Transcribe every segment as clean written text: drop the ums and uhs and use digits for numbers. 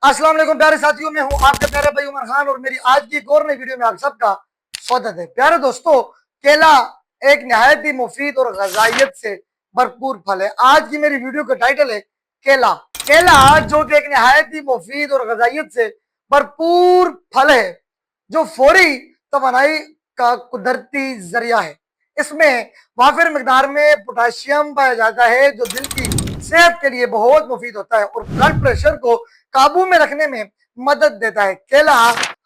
अस्सलाम वालेकुम प्यारे साथियों, मैं हूं आपके प्यारे भाई उमर खान और मेरी आज की एक और नई वीडियो में आप सबका स्वागत है। प्यारे दोस्तों, केला एक नहायत ही मुफीद और गजाइत से भरपूर फल है। आज की मेरी वीडियो का टाइटल है केला। केला जो कि एक नहायत ही मुफीद और गजाइत से भरपूर फल है, जो फौरी तवानाई का कुदरती जरिया है। इसमें वाफिर मिकदार में पोटाशियम पाया जाता है, जो दिल की सेहत के लिए बहुत मुफीद होता है और ब्लड प्रेशर को काबू में रखने में मदद देता है। केला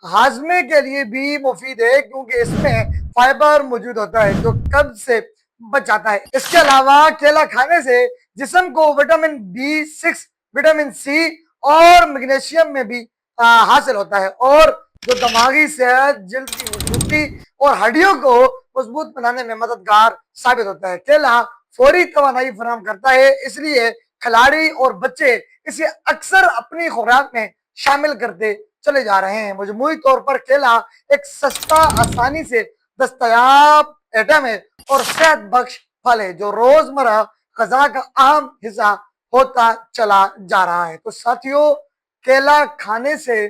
हाजमे के लिए भी मुफीद है, क्योंकि इसमें फाइबर मौजूद होता है जो कब्ज से बचाता है। इसके अलावा केला खाने से जिस्म को विटामिन B6, विटामिन सी और मैग्नीशियम में भी हासिल होता है, और जो दिमागी सेहत, जल्द की मजबूती और हड्डियों को मजबूत बनाने में मददगार साबित होता है। केला फौरी तवानाई फराहम करता है, इसलिए खिलाड़ी और बच्चे इसे अक्सर अपनी खुराक में शामिल करते चले जा रहे हैं। मजमूई तौर पर केला एक सस्ता, आसानी से दस्तयाब आइटम है और सेहत बख्श फल है, जो रोजमर्रा गजा का अहम हिस्सा होता चला जा रहा है। तो साथियों, केला खाने से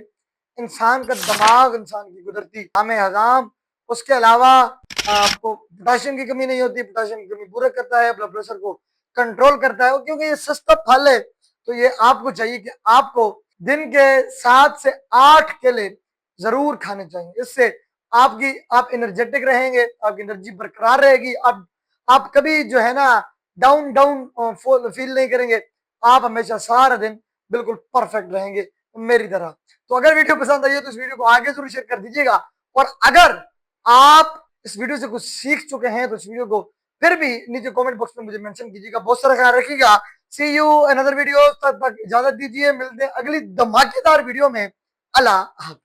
इंसान का दिमाग, इंसान की कुदरती जामे हजाम, उसके अलावा आपको पोटाशियम की कमी नहीं होती, पोटाशियम की कमी पूरा करता है, ब्लड प्रेशर को कंट्रोल करता है। क्योंकि ये सस्ता फल है, तो ये आपको चाहिए कि आपको दिन के 7 से 8 केले जरूर खाने चाहिए। इससे आप एनर्जेटिक रहेंगे, आपकी एनर्जी बरकरार रहेगी। आप कभी जो है ना डाउन डाउन फील नहीं करेंगे। आप हमेशा सारा दिन बिल्कुल परफेक्ट रहेंगे मेरी तरह। तो अगर वीडियो पसंद आई है तो इस वीडियो को आगे जरूर शेयर कर दीजिएगा, और अगर आप इस वीडियो से कुछ सीख चुके हैं तो इस वीडियो को फिर भी नीचे कमेंट बॉक्स में मुझे मेंशन कीजिएगा। बहुत सारा ख्याल रखिएगा। सी यू अनदर वीडियो, तब तक इजाजत दीजिए, मिलते हैं अगली धमाकेदार वीडियो में। अल्लाह हाफ़िज़।